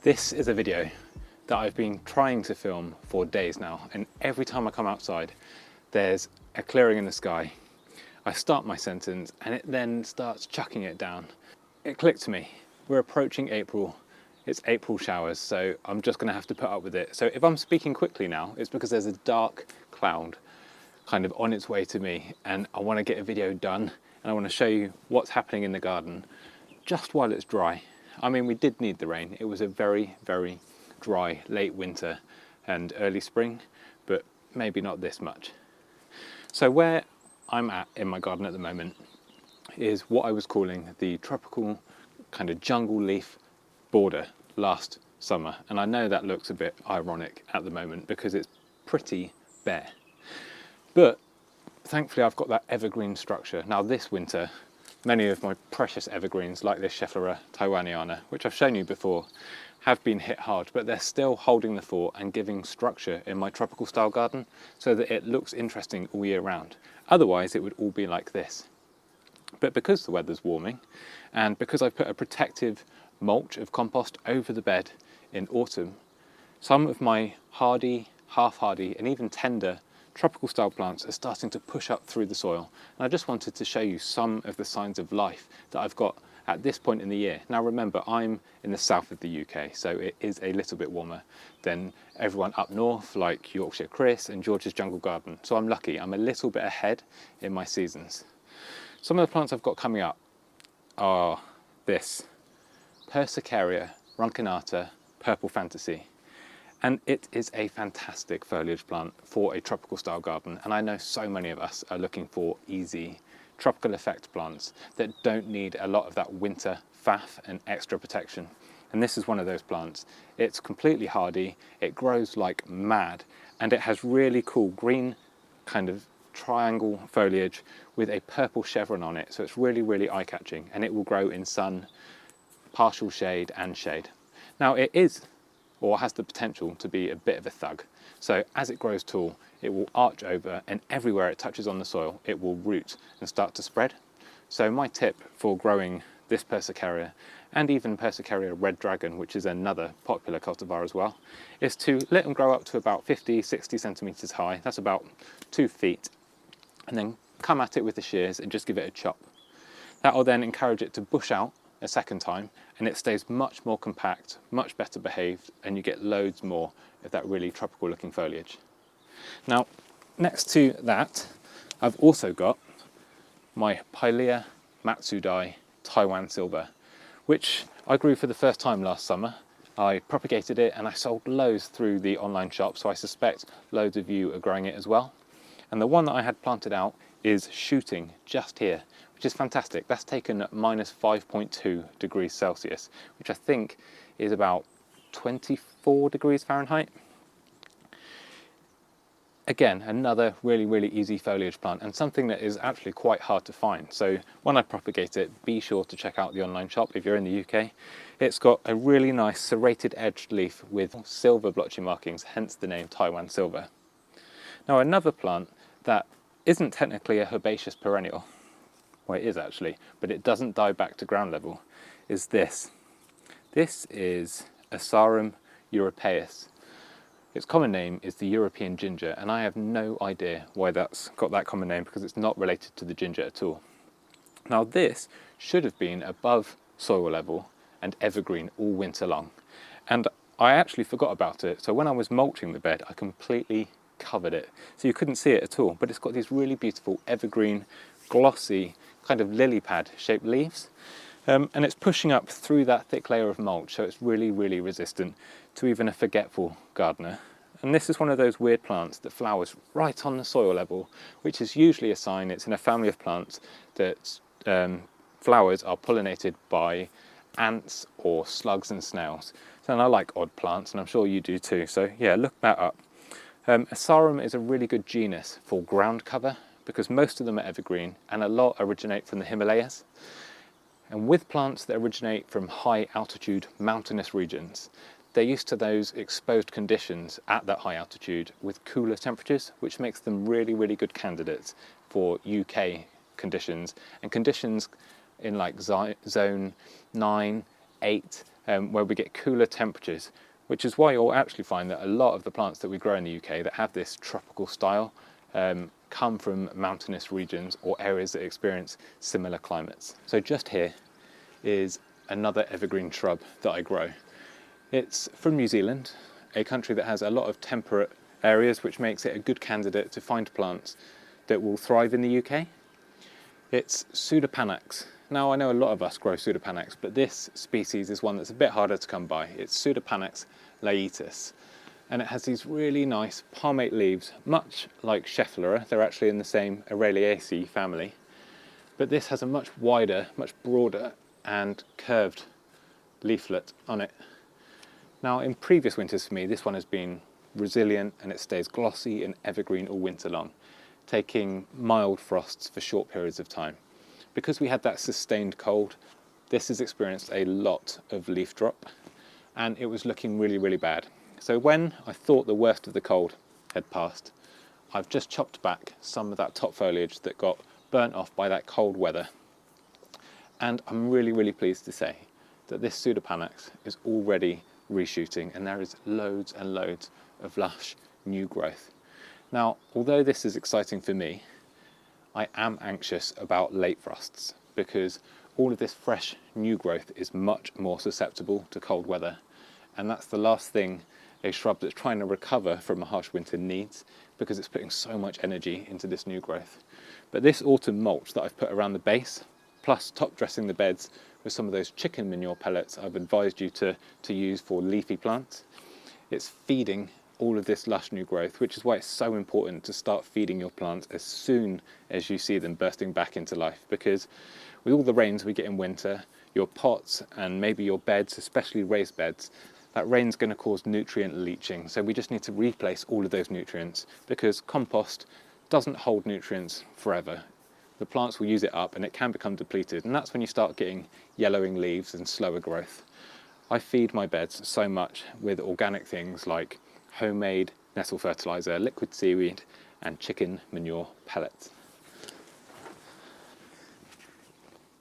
This is a video that I've been trying to film for days now, and every time I come outside there's a clearing in the sky. I start my sentence and it then starts chucking it down. It clicked to me, we're approaching April, it's April showers, so I'm just going to have to put up with it. So if I'm speaking quickly now, it's because there's a dark cloud kind of on its way to me, and I want to get a video done and I want to show you what's happening in the garden just while it's dry. I mean, we did need the rain. It was a very, very dry late winter and early spring, but maybe not this much. So where I'm at in my garden at the moment is what I was calling the tropical kind of jungle leaf border last summer. And I know that looks a bit ironic at the moment because it's pretty bare. But thankfully I've got that evergreen structure. Now this winter, many of my precious evergreens, like this Schefflera Taiwaniana, which I've shown you before, have been hit hard, but they're still holding the fort and giving structure in my tropical style garden so that it looks interesting all year round. Otherwise, it would all be like this. But because the weather's warming, and because I've put a protective mulch of compost over the bed in autumn, some of my hardy, half-hardy, and even tender tropical style plants are starting to push up through the soil. And I just wanted to show you some of the signs of life that I've got at this point in the year. Now remember, I'm in the south of the UK, so it is a little bit warmer than everyone up north, like Yorkshire Chris and George's Jungle Garden. So I'm lucky, I'm a little bit ahead in my seasons. Some of the plants I've got coming up are this Persicaria runcinata purple fantasy. And it is a fantastic foliage plant for a tropical style garden. And I know so many of us are looking for easy tropical effect plants that don't need a lot of that winter faff and extra protection. And this is one of those plants. It's completely hardy, it grows like mad, and it has really cool green kind of triangle foliage with a purple chevron on it. So it's really, really eye-catching, and it will grow in sun, partial shade and shade. Now it is, or has the potential to be, a bit of a thug. So as it grows tall, it will arch over, and everywhere it touches on the soil, it will root and start to spread. So my tip for growing this Persicaria, and even Persicaria Red Dragon, which is another popular cultivar as well, is to let them grow up to about 50, 60 centimeters high. That's about 2 feet. And then come at it with the shears and just give it a chop. That will then encourage it to bush out a second time, and it stays much more compact, much better behaved, and you get loads more of that really tropical looking foliage. Now, next to that, I've also got my Pilea Matsudai Taiwan Silver, which I grew for the first time last summer. I propagated it and I sold loads through the online shop, so I suspect loads of you are growing it as well. And the one that I had planted out is shooting just here, which is fantastic. That's taken at minus 5.2 degrees Celsius, which I think is about 24 degrees Fahrenheit. Again, another really, really easy foliage plant, and something that is actually quite hard to find. So when I propagate it, be sure to check out the online shop if you're in the UK. It's got a really nice serrated edged leaf with silver blotchy markings, hence the name Taiwan Silver. Now another plant that isn't technically a herbaceous perennial, well it is actually, but it doesn't die back to ground level, is this. This is Asarum europaeus. Its common name is the European ginger, and I have no idea why that's got that common name because it's not related to the ginger at all. Now this should have been above soil level and evergreen all winter long, and I actually forgot about it. So when I was mulching the bed, I completely covered it, so you couldn't see it at all, but it's got these really beautiful evergreen, glossy, kind of lily pad shaped leaves. And it's pushing up through that thick layer of mulch, so it's really, really resistant to even a forgetful gardener. And this is one of those weird plants that flowers right on the soil level, which is usually a sign it's in a family of plants that flowers are pollinated by ants or slugs and snails. And I like odd plants, and I'm sure you do too, so yeah, look that up. Asarum is a really good genus for ground cover because most of them are evergreen and a lot originate from the Himalayas. And with plants that originate from high altitude mountainous regions, they're used to those exposed conditions at that high altitude with cooler temperatures, which makes them really, really good candidates for UK conditions, and conditions in like zone 9, 8 where we get cooler temperatures, which is why you'll actually find that a lot of the plants that we grow in the UK that have this tropical style come from mountainous regions or areas that experience similar climates. So just here is another evergreen shrub that I grow. It's from New Zealand, a country that has a lot of temperate areas, which makes it a good candidate to find plants that will thrive in the UK. It's pseudopanex. Now I know a lot of us grow pseudopanex, but this species is one that's a bit harder to come by. It's pseudopanex laetis, and it has these really nice palmate leaves, much like Schefflera. They're actually in the same Araliaceae family, but this has a much wider, much broader and curved leaflet on it. Now in previous winters for me, this one has been resilient and it stays glossy and evergreen all winter long, taking mild frosts for short periods of time. Because we had that sustained cold, this has experienced a lot of leaf drop and it was looking really, really bad. So when I thought the worst of the cold had passed, I've just chopped back some of that top foliage that got burnt off by that cold weather. And I'm really, really pleased to say that this pseudopanex is already reshooting and there is loads and loads of lush new growth. Now, although this is exciting for me, I am anxious about late frosts because all of this fresh new growth is much more susceptible to cold weather, and that's the last thing a shrub that's trying to recover from a harsh winter needs, because it's putting so much energy into this new growth. But this autumn mulch that I've put around the base, plus top dressing the beds with some of those chicken manure pellets I've advised you to use for leafy plants, it's feeding all of this lush new growth, which is why it's so important to start feeding your plants as soon as you see them bursting back into life, because with all the rains we get in winter, your pots and maybe your beds, especially raised beds, that rain's going to cause nutrient leaching. So we just need to replace all of those nutrients, because compost doesn't hold nutrients forever. The plants will use it up and it can become depleted, and that's when you start getting yellowing leaves and slower growth. I feed my beds so much with organic things like homemade nestle fertilizer, liquid seaweed and chicken manure pellets.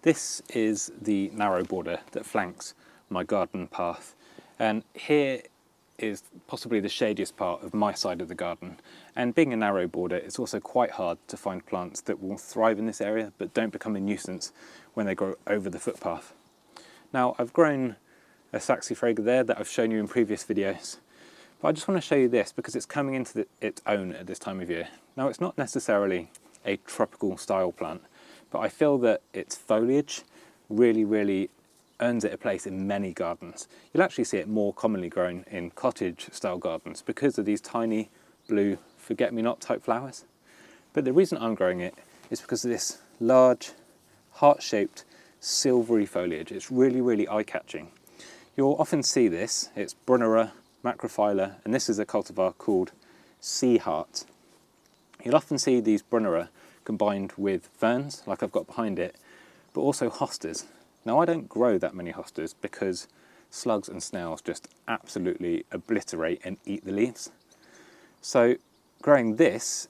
This is the narrow border that flanks my garden path, and here is possibly the shadiest part of my side of the garden, and being a narrow border, it's also quite hard to find plants that will thrive in this area but don't become a nuisance when they grow over the footpath. Now I've grown a saxifrage there that I've shown you in previous videos, but I just want to show you this because it's coming into its own at this time of year. Now it's not necessarily a tropical style plant, but I feel that its foliage really earns it a place in many gardens. You'll actually see it more commonly grown in cottage style gardens because of these tiny blue forget-me-not type flowers. But the reason I'm growing it is because of this large heart-shaped silvery foliage. It's really eye-catching. You'll often see this. It's Brunnera macrophylla, and this is a cultivar called sea heart. You'll often see these Brunnera combined with ferns, like I've got behind it, but also hostas. Now I don't grow that many hostas because slugs and snails just absolutely obliterate and eat the leaves. So growing this,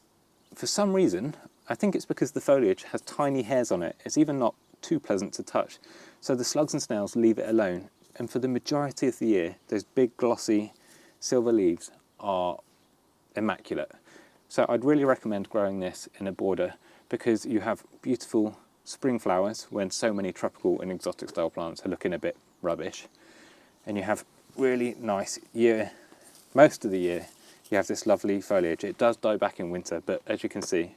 for some reason, I think it's because the foliage has tiny hairs on it. It's even not too pleasant to touch. So the slugs and snails leave it alone. And for the majority of the year, those big glossy silver leaves are immaculate. So I'd really recommend growing this in a border because you have beautiful spring flowers when so many tropical and exotic style plants are looking a bit rubbish. And you have really nice year, most of the year, you have this lovely foliage. It does die back in winter, but as you can see,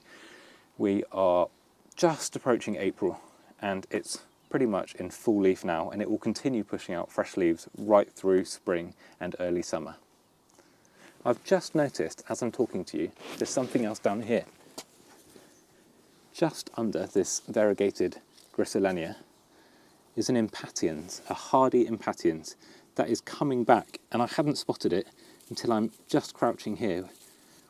we are just approaching April and it's pretty much in full leaf now, and it will continue pushing out fresh leaves right through spring and early summer. I've just noticed, as I'm talking to you, there's something else down here. Just under this variegated Gracillenia is an impatiens, a hardy impatiens, that is coming back, and I hadn't spotted it until I'm just crouching here,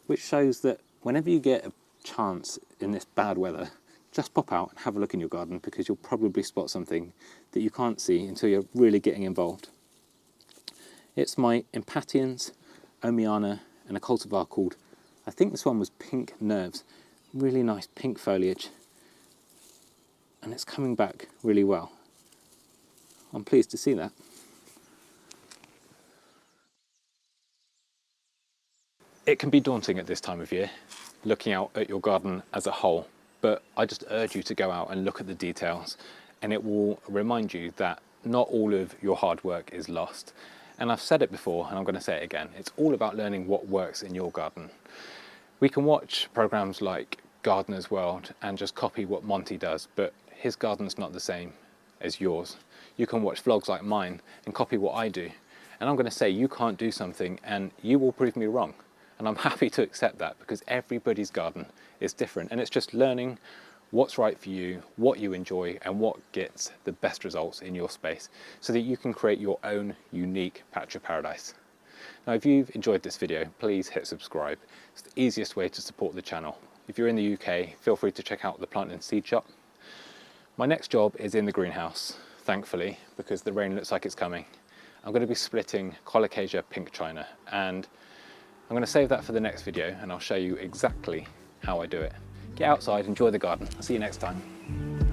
which shows that whenever you get a chance in this bad weather, just pop out and have a look in your garden, because you'll probably spot something that you can't see until you're really getting involved. It's my impatiens, Omiana, and a cultivar called, I think this one was Pink Nerves. Really nice pink foliage, and it's coming back really well. I'm pleased to see that. It can be daunting at this time of year, looking out at your garden as a whole, but I just urge you to go out and look at the details, and it will remind you that not all of your hard work is lost. And I've said it before, and I'm going to say it again, it's all about learning what works in your garden. We can watch programs like Gardener's World and just copy what Monty does, but his garden's not the same as yours. You can watch vlogs like mine and copy what I do, and I'm going to say you can't do something and you will prove me wrong. And I'm happy to accept that, because everybody's garden is different, and it's just learning what's right for you, what you enjoy, and what gets the best results in your space, so that you can create your own unique patch of paradise. Now, if you've enjoyed this video, please hit subscribe. It's the easiest way to support the channel. If you're in the UK, feel free to check out the Plant and Seed Shop. My next job is in the greenhouse, thankfully, because the rain looks like it's coming. I'm going to be splitting colocasia pink china, and I'm going to save that for the next video, and I'll show you exactly how I do it. Get outside, enjoy the garden. I'll see you next time.